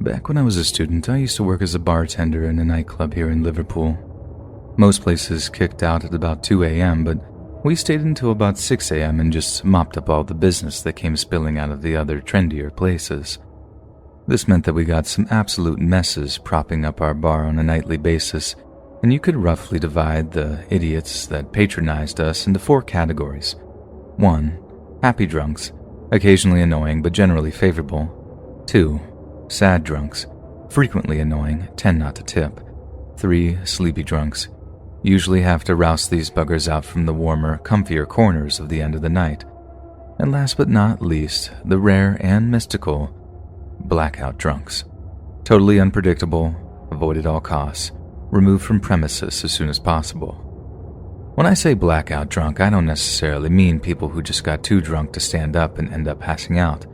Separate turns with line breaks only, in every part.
Back when I was a student, I used to work as a bartender in a nightclub here in Liverpool. Most places kicked out at about 2 a.m., but we stayed until about 6 a.m. and just mopped up all the business that came spilling out of the other trendier places. This meant that we got some absolute messes propping up our bar on a nightly basis, and you could roughly divide the idiots that patronized us into 4 categories. 1. Happy drunks, occasionally annoying but generally favorable. 2. Sad drunks, frequently annoying, tend not to tip. 3. Sleepy drunks, usually have to rouse these buggers out from the warmer, comfier corners of the end of the night. And last but not least, the rare and mystical blackout drunks. Totally unpredictable, avoid at all costs, removed from premises as soon as possible. When I say blackout drunk, I don't necessarily mean people who just got too drunk to stand up and end up passing out.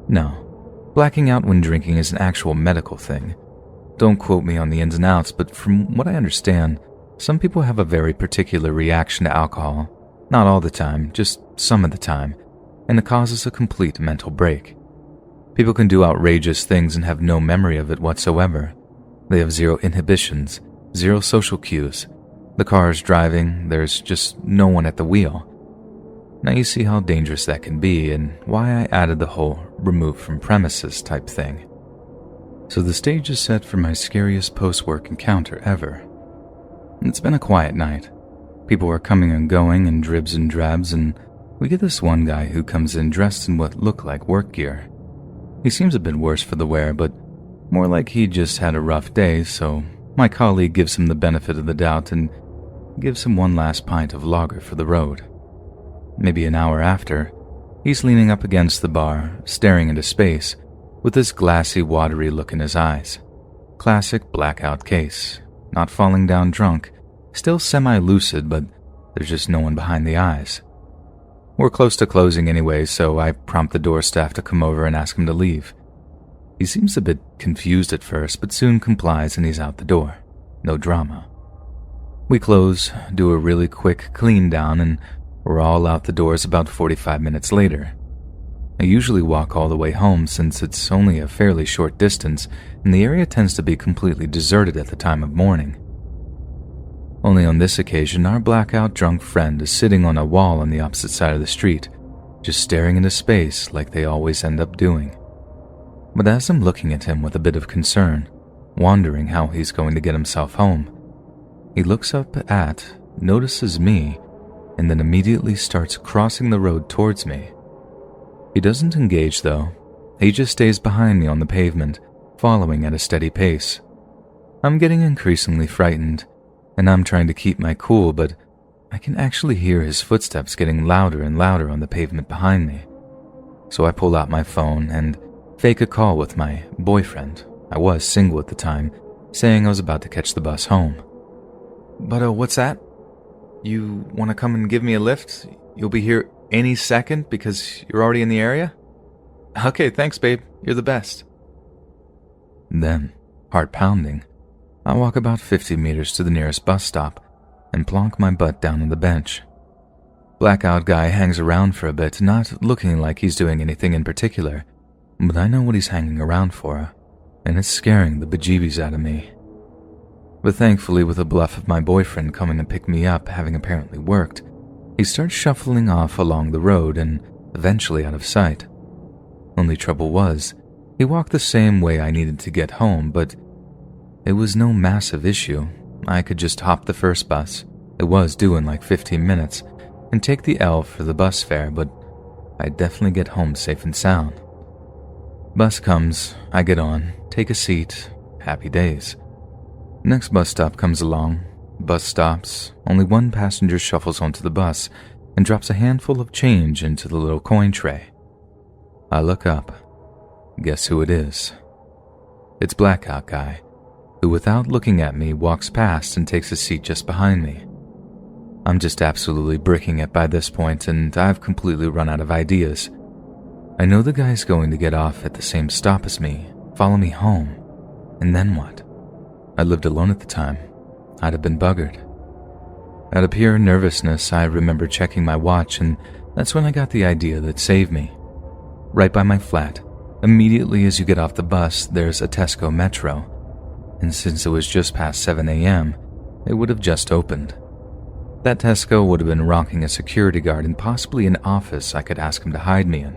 No. Blacking out when drinking is an actual medical thing. Don't quote me on the ins and outs, but from what I understand, some people have a very particular reaction to alcohol. Not all the time, just some of the time, and it causes a complete mental break. People can do outrageous things and have no memory of it whatsoever. They have zero inhibitions, zero social cues. The car is driving, there's just no one at the wheel. Now you see how dangerous that can be and why I added the whole removed from premises type thing. So the stage is set for my scariest post-work encounter ever. It's been a quiet night. People are coming and going in dribs and drabs, and we get this one guy who comes in dressed in what look like work gear. He seems a bit worse for the wear, but more like he just had a rough day, so my colleague gives him the benefit of the doubt and gives him one last pint of lager for the road. Maybe an hour after, he's leaning up against the bar, staring into space, with this glassy, watery look in his eyes. Classic blackout case. Not falling down drunk, still semi-lucid, but there's just no one behind the eyes. We're close to closing anyway, so I prompt the door staff to come over and ask him to leave. He seems a bit confused at first, but soon complies and he's out the door. No drama. We close, do a really quick clean down, and we're all out the doors about 45 minutes later. I usually walk all the way home since it's only a fairly short distance and the area tends to be completely deserted at the time of morning. Only on this occasion, our blackout drunk friend is sitting on a wall on the opposite side of the street, just staring into space like they always end up doing. But as I'm looking at him with a bit of concern, wondering how he's going to get himself home, he looks up at, notices me, and then immediately starts crossing the road towards me. He doesn't engage though. He just stays behind me on the pavement, following at a steady pace. I'm getting increasingly frightened, and I'm trying to keep my cool, but I can actually hear his footsteps getting louder and louder on the pavement behind me. So I pull out my phone and fake a call with my boyfriend. I was single at the time, saying I was about to catch the bus home. But what's that? You want to come and give me a lift? You'll be here any second because you're already in the area? Okay, thanks, babe. You're the best. Then, heart pounding, I walk about 50 meters to the nearest bus stop and plonk my butt down on the bench. Blackout guy hangs around for a bit, not looking like he's doing anything in particular, but I know what he's hanging around for, and it's scaring the bejeebies out of me. But thankfully, with a bluff of my boyfriend coming to pick me up having apparently worked, he starts shuffling off along the road and eventually out of sight. Only trouble was, he walked the same way I needed to get home, but it was no massive issue. I could just hop the first bus, it was due in like 15 minutes, and take the L for the bus fare, but I'd definitely get home safe and sound. Bus comes, I get on, take a seat, happy days. Next bus stop comes along, bus stops, only one passenger shuffles onto the bus and drops a handful of change into the little coin tray. I look up. Guess who it is? It's Blackout Guy, who without looking at me walks past and takes a seat just behind me. I'm just absolutely bricking it by this point and I've completely run out of ideas. I know the guy's going to get off at the same stop as me, follow me home, and then what? I lived alone at the time. I'd have been buggered. Out of pure nervousness, I remember checking my watch, and that's when I got the idea that saved me. Right by my flat, Immediately as you get off the bus, there's a Tesco Metro, and since it was just past 7 a.m., it would have just opened. That Tesco would have been rocking a security guard and possibly an office I could ask him to hide me in.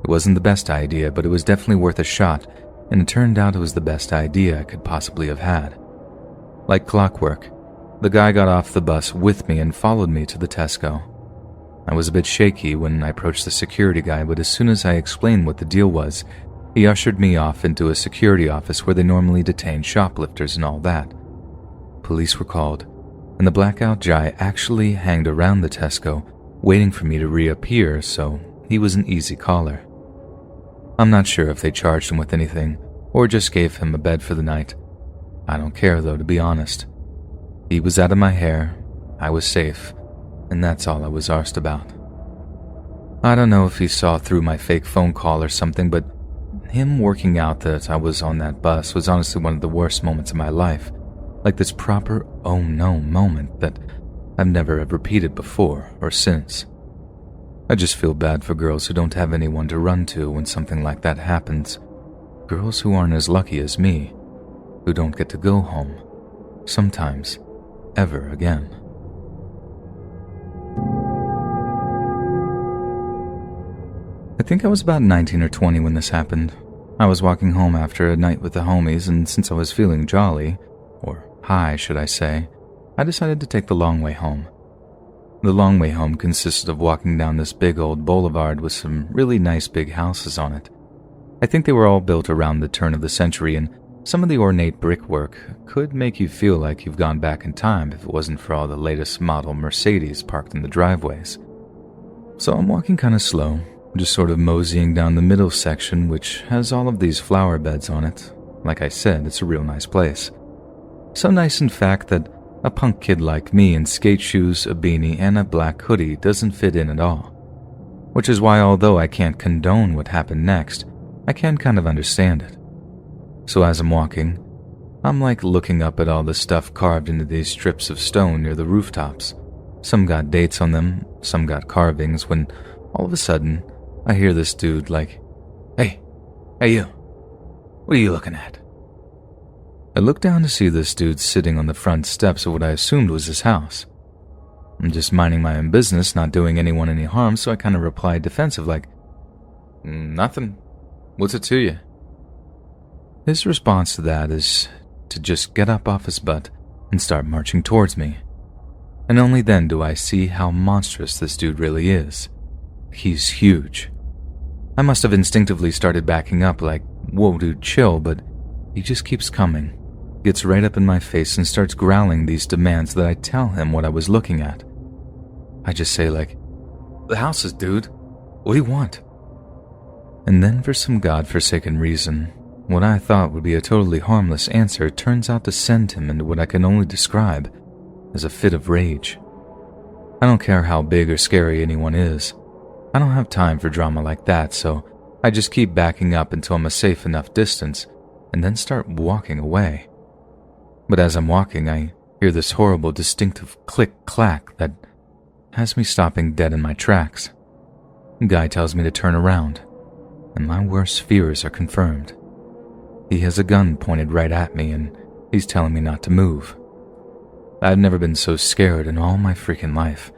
It wasn't the best idea, but it was definitely worth a shot, and it turned out it was the best idea I could possibly have had. Like clockwork, the guy got off the bus with me and followed me to the Tesco. I was a bit shaky when I approached the security guy, but as soon as I explained what the deal was, he ushered me off into a security office where they normally detain shoplifters and all that. Police were called, and the blackout guy actually hanged around the Tesco, waiting for me to reappear, so he was an easy caller. I'm not sure if they charged him with anything, or just gave him a bed for the night. I don't care though, to be honest. He was out of my hair, I was safe, and that's all I was arsed about. I don't know if he saw through my fake phone call or something, but him working out that I was on that bus was honestly one of the worst moments of my life. Like this proper oh no moment that I've never have repeated before or since. I just feel bad for girls who don't have anyone to run to when something like that happens. Girls who aren't as lucky as me, who don't get to go home, sometimes, ever again. I think I was about 19 or 20 when this happened. I was walking home after a night with the homies, and since I was feeling jolly, or high should I say, I decided to take the long way home. The long way home consisted of walking down this big old boulevard with some really nice big houses on it. I think they were all built around the turn of the century, and some of the ornate brickwork could make you feel like you've gone back in time if it wasn't for all the latest model Mercedes parked in the driveways. So I'm walking kind of slow, just sort of moseying down the middle section, which has all of these flower beds on it. Like I said, it's a real nice place. So nice in fact that a punk kid like me in skate shoes, a beanie, and a black hoodie doesn't fit in at all. Which is why, although I can't condone what happened next, I can kind of understand it. So as I'm walking, I'm like looking up at all the stuff carved into these strips of stone near the rooftops. Some got dates on them, some got carvings, when all of a sudden, I hear this dude like, Hey you, what are you looking at? I look down to see this dude sitting on the front steps of what I assumed was his house. I'm just minding my own business, not doing anyone any harm, so I kind of replied defensive like, Nothing. What's it to you? His response to that is to just get up off his butt and start marching towards me. And only then do I see how monstrous this dude really is. He's huge. I must have instinctively started backing up like, whoa dude, chill, but he just keeps coming. Gets right up in my face and starts growling these demands that I tell him what I was looking at. I just say like, The houses, dude. What do you want? And then for some godforsaken reason, what I thought would be a totally harmless answer turns out to send him into what I can only describe as a fit of rage. I don't care how big or scary anyone is. I don't have time for drama like that, so I just keep backing up until I'm a safe enough distance and then start walking away. But as I'm walking, I hear this horrible, distinctive click-clack that has me stopping dead in my tracks. The guy tells me to turn around, and my worst fears are confirmed. He has a gun pointed right at me, and he's telling me not to move. I've never been so scared in all my freaking life.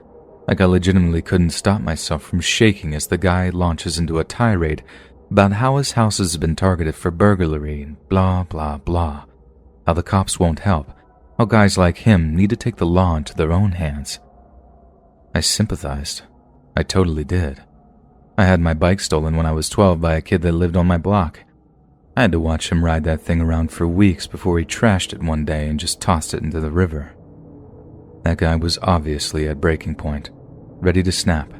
Like I legitimately couldn't stop myself from shaking as the guy launches into a tirade about how his house has been targeted for burglary and blah blah blah. How the cops won't help, how guys like him need to take the law into their own hands. I sympathized. I totally did. I had my bike stolen when I was 12 by a kid that lived on my block. I had to watch him ride that thing around for weeks before he trashed it one day and just tossed it into the river. That guy was obviously at breaking point, ready to snap.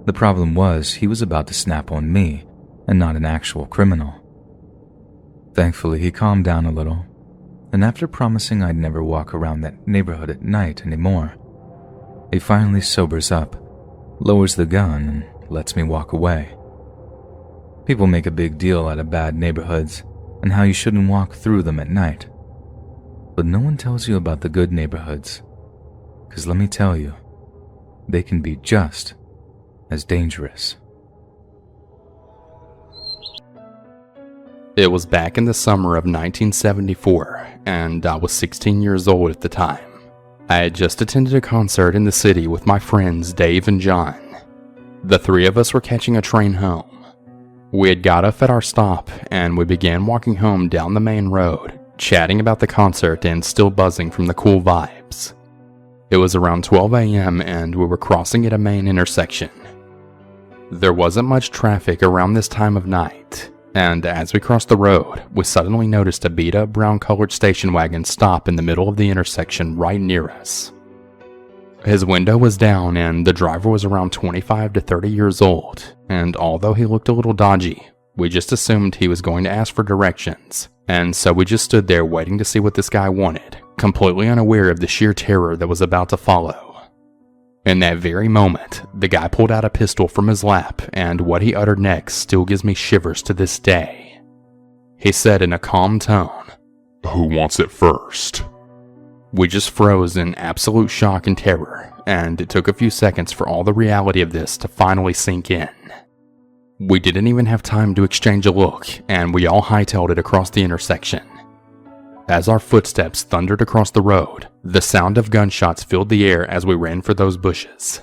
The problem was he was about to snap on me and not an actual criminal. Thankfully, he calmed down a little, and after promising I'd never walk around that neighborhood at night anymore, he finally sobers up, lowers the gun, and lets me walk away. People make a big deal out of bad neighborhoods and how you shouldn't walk through them at night. But no one tells you about the good neighborhoods, because let me tell you, they can be just as dangerous.
It was back in the summer of 1974, and I was 16 years old at the time. I had just attended a concert in the city with my friends Dave and John. The three of us were catching a train home. We had got off at our stop, and we began walking home down the main road, chatting about the concert and still buzzing from the cool vibes. It was around 12 a.m. and we were crossing at a main intersection. There wasn't much traffic around this time of night, and as we crossed the road, we suddenly noticed a beat-up brown-colored station wagon stop in the middle of the intersection right near us. His window was down and the driver was around 25 to 30 years old, and although he looked a little dodgy, we just assumed he was going to ask for directions, and so we just stood there waiting to see what this guy wanted, completely unaware of the sheer terror that was about to follow. In that very moment, the guy pulled out a pistol from his lap, and what he uttered next still gives me shivers to this day. He said in a calm tone,
"Who wants it first?"
We just froze in absolute shock and terror, and it took a few seconds for all the reality of this to finally sink in. We didn't even have time to exchange a look, and we all hightailed it across the intersection. As our footsteps thundered across the road, the sound of gunshots filled the air as we ran for those bushes.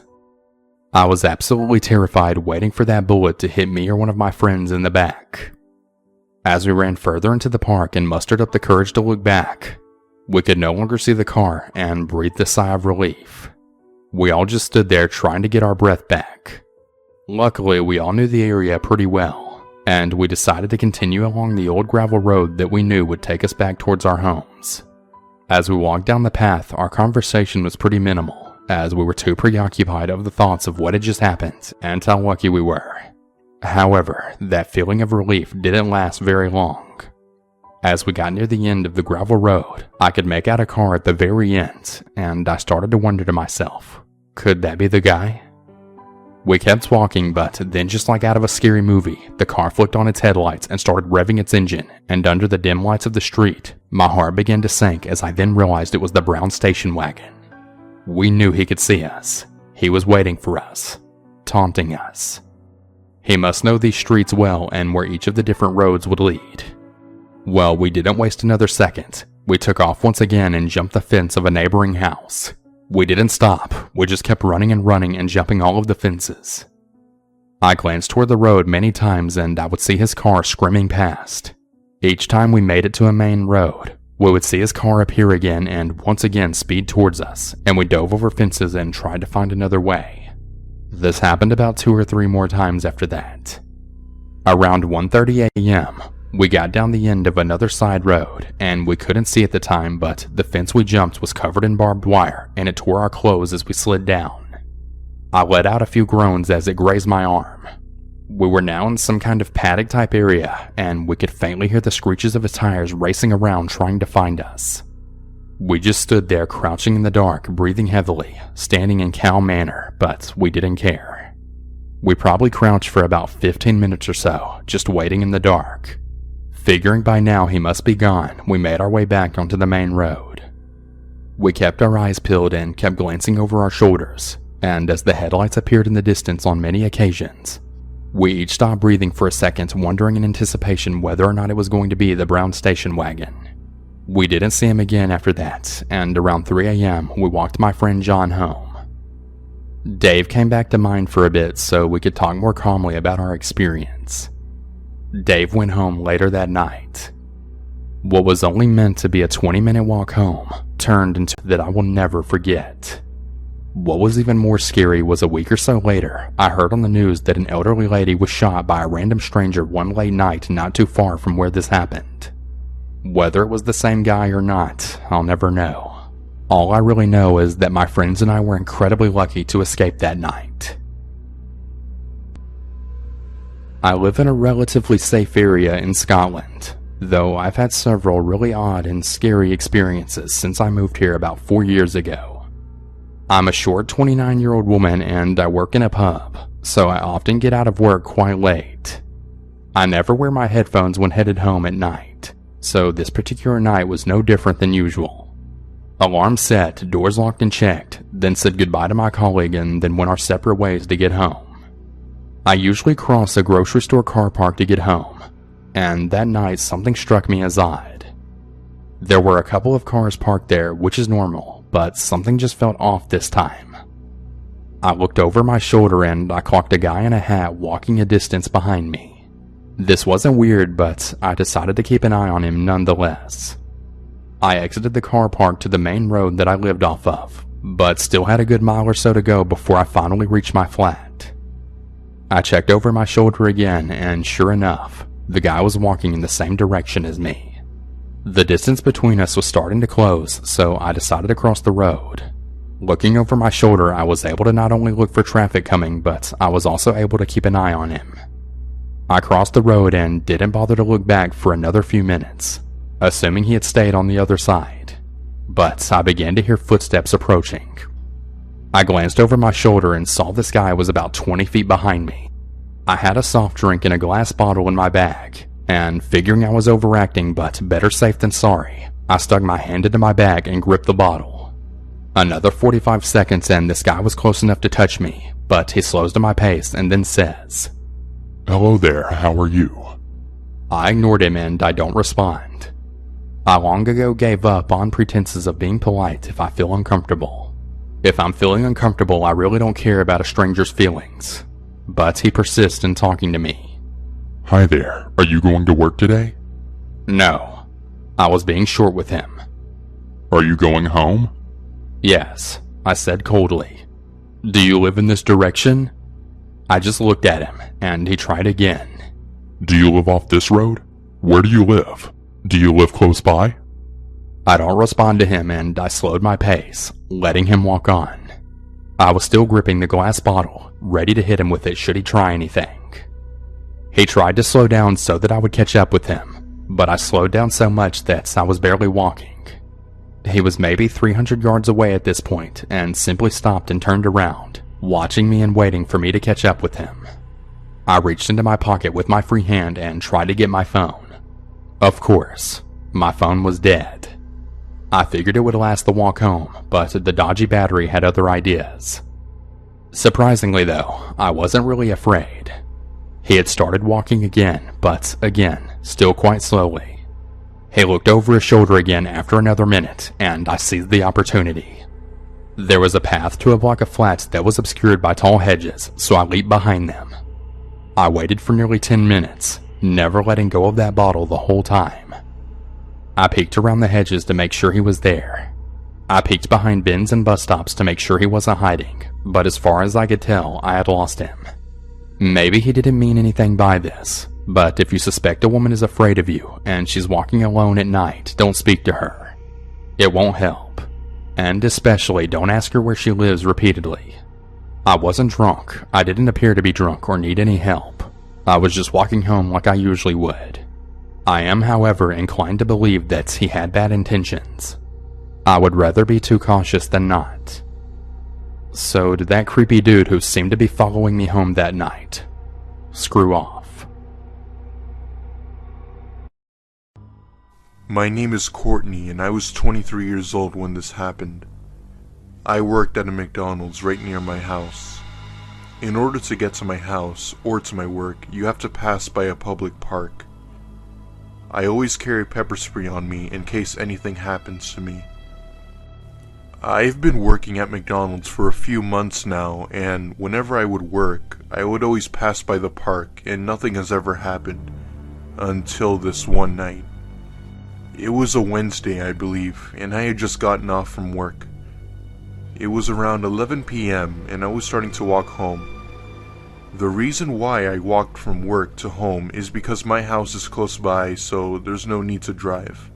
I was absolutely terrified, waiting for that bullet to hit me or one of my friends in the back. As we ran further into the park and mustered up the courage to look back, we could no longer see the car and breathed a sigh of relief. We all just stood there trying to get our breath back. Luckily, we all knew the area pretty well, and we decided to continue along the old gravel road that we knew would take us back towards our homes. As we walked down the path, our conversation was pretty minimal, as we were too preoccupied of the thoughts of what had just happened and how lucky we were. However, that feeling of relief didn't last very long. As we got near the end of the gravel road, I could make out a car at the very end, and I started to wonder to myself, could that be the guy? We kept walking, but then just like out of a scary movie, the car flicked on its headlights and started revving its engine, and under the dim lights of the street, my heart began to sink as I then realized it was the brown station wagon. We knew he could see us. He was waiting for us, taunting us. He must know these streets well and where each of the different roads would lead. Well, we didn't waste another second. We took off once again and jumped the fence of a neighboring house. We didn't stop, we just kept running and jumping all of the fences. I glanced toward the road many times and I would see his car screaming past. Each time we made it to a main road, we would see his car appear again and once again speed towards us, and we dove over fences and tried to find another way. This happened about 2 or 3 more times after that. Around 1:30 a.m., we got down the end of another side road, and we couldn't see at the time, but the fence we jumped was covered in barbed wire, and it tore our clothes as we slid down. I let out a few groans as it grazed my arm. We were now in some kind of paddock-type area, and we could faintly hear the screeches of his tires racing around trying to find us. We just stood there crouching in the dark, breathing heavily, standing in cow manner, but we didn't care. We probably crouched for about 15 minutes or so, just waiting in the dark. Figuring by now he must be gone, we made our way back onto the main road. We kept our eyes peeled and kept glancing over our shoulders, and as the headlights appeared in the distance on many occasions, we each stopped breathing for a second, wondering in anticipation whether or not it was going to be the brown station wagon. We didn't see him again after that, and around 3 a.m. we walked my friend John home. Dave came back to mind for a bit so we could talk more calmly about our experience. Dave went home later that night. What was only meant to be a 20-minute walk home turned into that I will never forget. What was even more scary was a week or so later, I heard on the news that an elderly lady was shot by a random stranger one late night not too far from where this happened. Whether it was the same guy or not, I'll never know. All I really know is that my friends and I were incredibly lucky to escape that night. I live in a relatively safe area in Scotland, though I've had several really odd and scary experiences since I moved here about 4 years ago. I'm a short 29-year-old woman and I work in a pub, so I often get out of work quite late. I never wear my headphones when headed home at night, so this particular night was no different than usual. Alarm set, doors locked and checked, then said goodbye to my colleague and then went our separate ways to get home. I usually cross a grocery store car park to get home, And that night, something struck me as odd. There were a couple of cars parked there, which is normal, but something just felt off this time. I looked over my shoulder and I clocked a guy in a hat walking a distance behind me. This wasn't weird, but I decided to keep an eye on him nonetheless. I exited the car park to the main road that I lived off of, but still had a good mile or so to go before I finally reached my flat. I checked over my shoulder again, and sure enough, the guy was walking in the same direction as me. The distance between us was starting to close, so I decided to cross the road. Looking over my shoulder, I was able to not only look for traffic coming, but I was also able to keep an eye on him. I crossed the road and didn't bother to look back for another few minutes, assuming he had stayed on the other side. But I began to hear footsteps approaching. I glanced over my shoulder and saw this guy was about 20 feet behind me. I had a soft drink in a glass bottle in my bag, and figuring I was overacting but better safe than sorry, I stuck my hand into my bag and gripped the bottle. Another 45 seconds and this guy was close enough to touch me, but he slows to my pace and then says,
Hello there, how are you?
I ignored him and I don't respond. I long ago gave up on pretenses of being polite if I feel uncomfortable. If I'm feeling uncomfortable, I really don't care about a stranger's feelings. But he persists in talking to me.
Hi there, are you going to work today?
No. I was being short with him.
Are you going home?
Yes, I said coldly. Do you live in this direction? I just looked at him, and he tried again.
Do you live off this road? Where do you live? Do you live close by?
I don't respond to him and I slowed my pace, letting him walk on. I was still gripping the glass bottle, ready to hit him with it should he try anything. He tried to slow down so that I would catch up with him, but I slowed down so much that I was barely walking. He was maybe 300 yards away at this point and simply stopped and turned around, watching me and waiting for me to catch up with him. I reached into my pocket with my free hand and tried to get my phone. Of course, my phone was dead. I figured it would last the walk home, but the dodgy battery had other ideas. Surprisingly though, I wasn't really afraid. He had started walking again, but again, still quite slowly. He looked over his shoulder again after another minute, and I seized the opportunity. There was a path to a block of flats that was obscured by tall hedges, so I leaped behind them. I waited for nearly 10 minutes, never letting go of that bottle the whole time. I peeked around the hedges to make sure he was there. I peeked behind bins and bus stops to make sure he wasn't hiding, but as far as I could tell, I had lost him. Maybe he didn't mean anything by this, but if you suspect a woman is afraid of you and she's walking alone at night, don't speak to her. It won't help. And especially don't ask her where she lives repeatedly. I wasn't drunk. I didn't appear to be drunk or need any help. I was just walking home like I usually would. I am, however, inclined to believe that he had bad intentions. I would rather be too cautious than not. So did that creepy dude who seemed to be following me home that night screw off?
My name is Courtney and I was 23 years old when this happened. I worked at a McDonald's right near my house. In order to get to my house or to my work, you have to pass by a public park. I always carry pepper spray on me in case anything happens to me. I've been working at McDonald's for a few months now, and whenever I would work, I would always pass by the park and nothing has ever happened. Until this one night. It was a Wednesday, I believe, and I had just gotten off from work. It was around 11 p.m. and I was starting to walk home. The reason why I walked from work to home is because my house is close by, so there's no need to drive.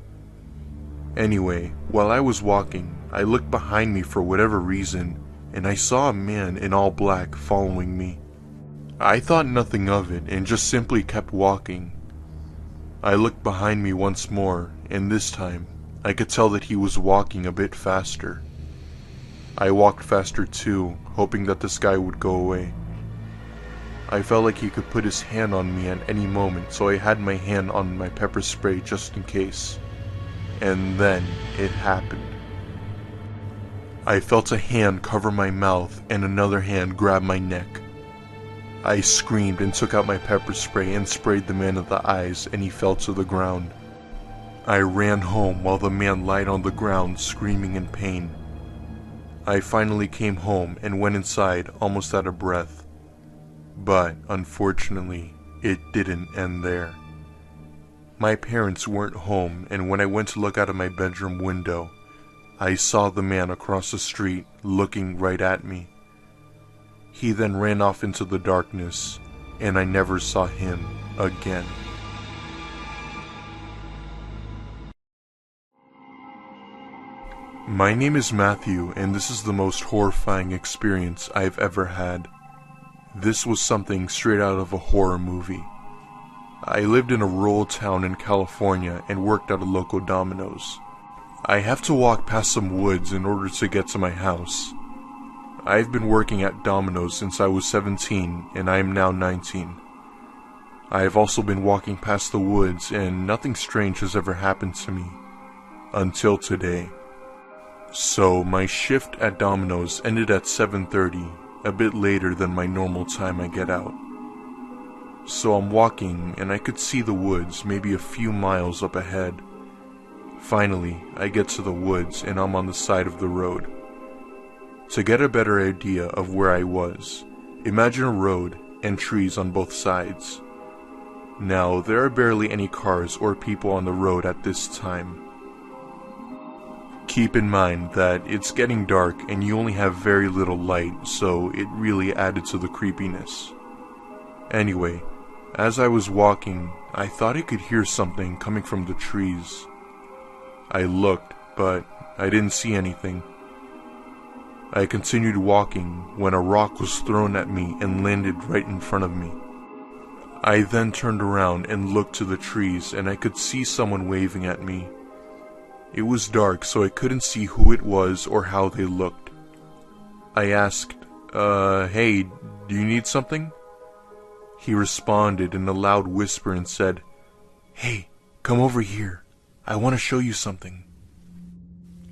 Anyway, while I was walking, I looked behind me for whatever reason, and I saw a man in all black following me. I thought nothing of it and just simply kept walking. I looked behind me once more, and this time, I could tell that he was walking a bit faster. I walked faster too, hoping that this guy would go away. I felt like he could put his hand on me at any moment, so I had my hand on my pepper spray just in case. And then it happened. I felt a hand cover my mouth and another hand grab my neck. I screamed and took out my pepper spray and sprayed the man in the eyes, and he fell to the ground. I ran home while the man lied on the ground screaming in pain. I finally came home and went inside almost out of breath. But unfortunately, it didn't end there. My parents weren't home, and when I went to look out of my bedroom window, I saw the man across the street looking right at me. He then ran off into the darkness, and I never saw him again. My name is Matthew, and this is the most horrifying experience I've ever had. This was something straight out of a horror movie. I lived in a rural town in California and worked at a local Domino's. I have to walk past some woods in order to get to my house. I've been working at Domino's since I was 17, and I am now 19. I have also been walking past the woods, and nothing strange has ever happened to me. Until today. So, my shift at Domino's ended at 7:30, a bit later than my normal time I get out. So I'm walking, and I could see the woods maybe a few miles up ahead. Finally, I get to the woods, and I'm on the side of the road. To get a better idea of where I was, imagine a road and trees on both sides. Now, there are barely any cars or people on the road at this time. Keep in mind that it's getting dark and you only have very little light, so it really added to the creepiness. Anyway, as I was walking, I thought I could hear something coming from the trees. I looked, but I didn't see anything. I continued walking when a rock was thrown at me and landed right in front of me. I then turned around and looked to the trees, and I could see someone waving at me. It was dark, so I couldn't see who it was or how they looked. I asked, hey, do you need something? He responded in a loud whisper and said, "Hey, come over here. I want to show you something."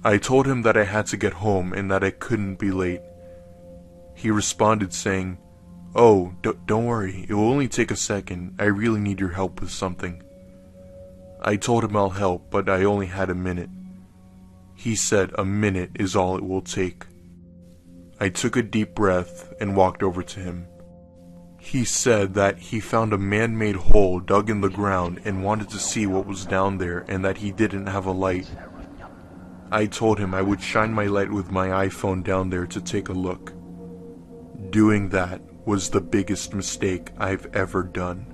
I told him that I had to get home and that I couldn't be late. He responded saying, "Oh, don't worry, it will only take a second. I really need your help with something." I told him I'll help, but I only had a minute. He said a minute is all it will take. I took a deep breath and walked over to him. He said that he found a man-made hole dug in the ground and wanted to see what was down there and that he didn't have a light. I told him I would shine my light with my iPhone down there to take a look. Doing that was the biggest mistake I've ever done.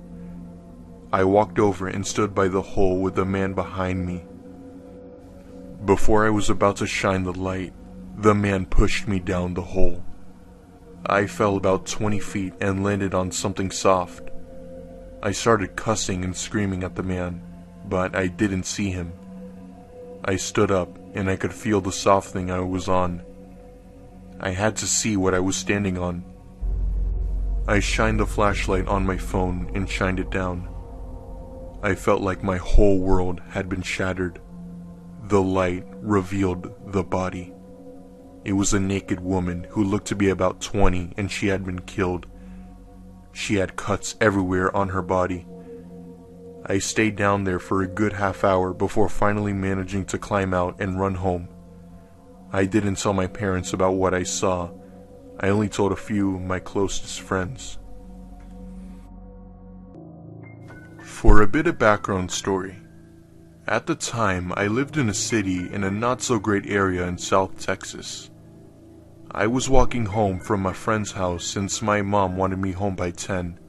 I walked over and stood by the hole with the man behind me. Before I was about to shine the light, the man pushed me down the hole. I fell about 20 feet and landed on something soft. I started cussing and screaming at the man, but I didn't see him. I stood up and I could feel the soft thing I was on. I had to see what I was standing on. I shined the flashlight on my phone and shined it down. I felt like my whole world had been shattered. The light revealed the body. It was a naked woman who looked to be about 20, and she had been killed. She had cuts everywhere on her body. I stayed down there for a good half hour before finally managing to climb out and run home. I didn't tell my parents about what I saw. I only told a few of my closest friends. For a bit of background story. At the time, I lived in a city in a not-so-great area in South Texas. I was walking home from my friend's house since my mom wanted me home by 10.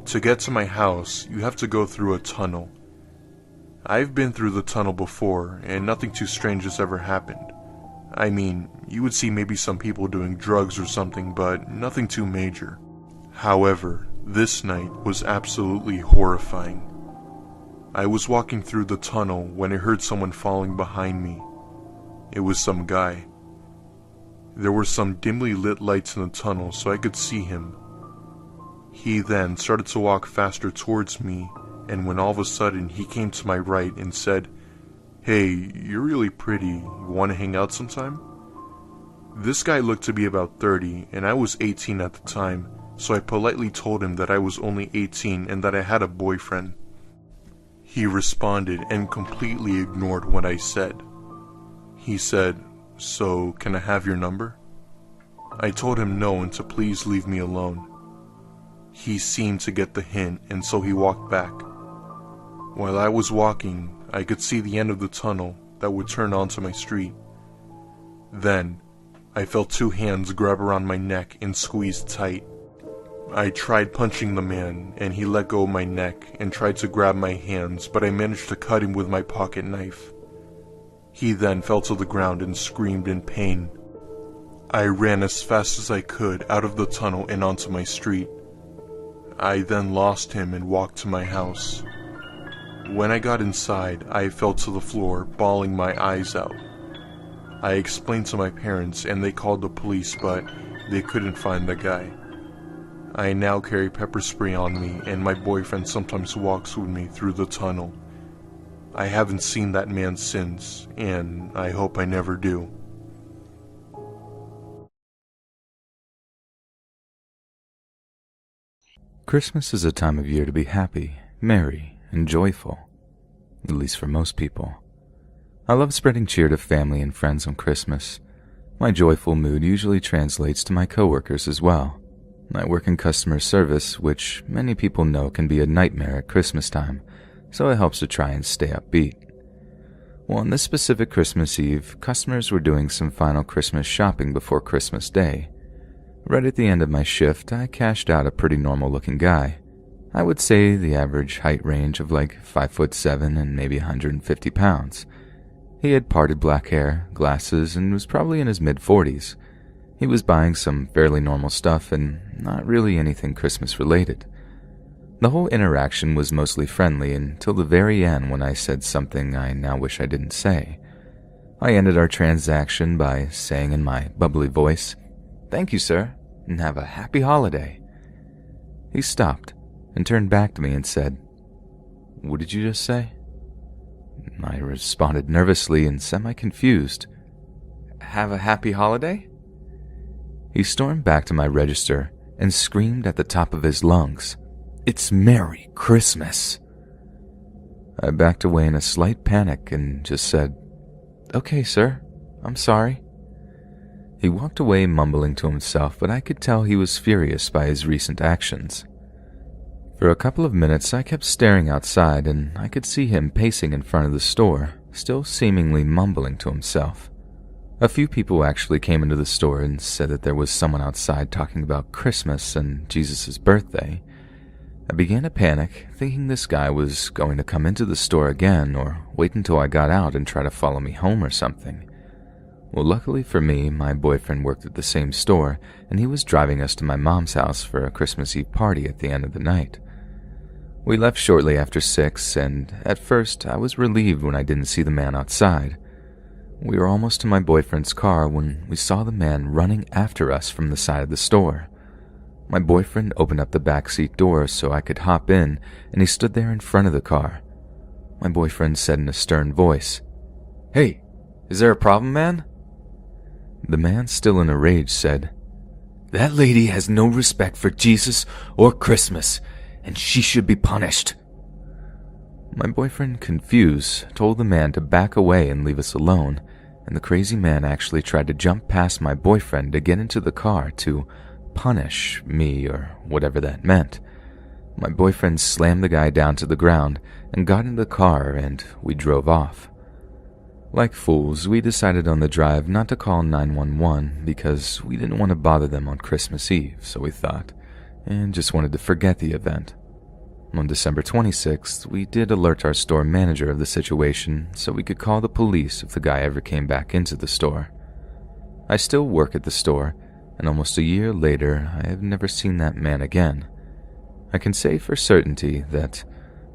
To get to my house, you have to go through a tunnel. I've been through the tunnel before, and nothing too strange has ever happened. I mean, you would see maybe some people doing drugs or something, but nothing too major. However, this night was absolutely horrifying. I was walking through the tunnel when I heard someone falling behind me. It was some guy. There were some dimly lit lights in the tunnel so I could see him. He then started to walk faster towards me, and when all of a sudden he came to my right and said, "Hey, you're really pretty. You want to hang out sometime?" This guy looked to be about 30, and I was 18 at the time, so I politely told him that I was only 18 and that I had a boyfriend. He responded and completely ignored what I said. He said, "So, can I have your number?" I told him no and to please leave me alone. He seemed to get the hint, and so he walked back. While I was walking, I could see the end of the tunnel that would turn onto my street. Then, I felt two hands grab around my neck and squeeze tight. I tried punching the man, and he let go of my neck and tried to grab my hands, but I managed to cut him with my pocket knife. He then fell to the ground and screamed in pain. I ran as fast as I could out of the tunnel and onto my street. I then lost him and walked to my house. When I got inside, I fell to the floor, bawling my eyes out. I explained to my parents and they called the police, but they couldn't find the guy. I now carry pepper spray on me, and my boyfriend sometimes walks with me through the tunnel. I haven't seen that man since, and I hope I never do.
Christmas is a time of year to be happy, merry, and joyful, at least for most people. I love spreading cheer to family and friends on Christmas. My joyful mood usually translates to my coworkers as well. I work in customer service, which many people know can be a nightmare at Christmas time, so it helps to try and stay upbeat. Well, on this specific Christmas Eve, customers were doing some final Christmas shopping before Christmas Day. Right at the end of my shift, I cashed out a pretty normal-looking guy. I would say the average height range of like 5'7" and maybe 150 pounds. He had parted black hair, glasses, and was probably in his mid-40s. He was buying some fairly normal stuff and not really anything Christmas-related. The whole interaction was mostly friendly until the very end when I said something I now wish I didn't say. I ended our transaction by saying in my bubbly voice, "Thank you, sir, and have a happy holiday." He stopped and turned back to me and said, "What did you just say?" I responded nervously and semi-confused, "Have a happy holiday?" He stormed back to my register and screamed at the top of his lungs, "It's Merry Christmas!" I backed away in a slight panic and just said, "Okay, sir, I'm sorry." He walked away mumbling to himself, but I could tell he was furious by his recent actions. For a couple of minutes I kept staring outside, and I could see him pacing in front of the store, still seemingly mumbling to himself. A few people actually came into the store and said that there was someone outside talking about Christmas and Jesus' birthday. I began to panic, thinking this guy was going to come into the store again or wait until I got out and try to follow me home or something. Well, luckily for me, my boyfriend worked at the same store, and he was driving us to my mom's house for a Christmas Eve party at the end of the night. We left shortly after 6, and at first I was relieved when I didn't see the man outside. We were almost to my boyfriend's car when we saw the man running after us from the side of the store. My boyfriend opened up the backseat door so I could hop in, and he stood there in front of the car. My boyfriend said in a stern voice, "Hey, is there a problem, man?" The man, still in a rage, said, "That lady has no respect for Jesus or Christmas, and she should be punished." My boyfriend, confused, told the man to back away and leave us alone, and the crazy man actually tried to jump past my boyfriend to get into the car to punish me, or whatever that meant. My boyfriend slammed the guy down to the ground and got in the car, and we drove off. Like fools, we decided on the drive not to call 911 because we didn't want to bother them on Christmas Eve, so we thought, and just wanted to forget the event. On December 26th, we did alert our store manager of the situation so we could call the police if the guy ever came back into the store. I still work at the store, and almost a year later, I have never seen that man again. I can say for certainty that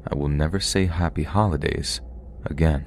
I will never say happy holidays again.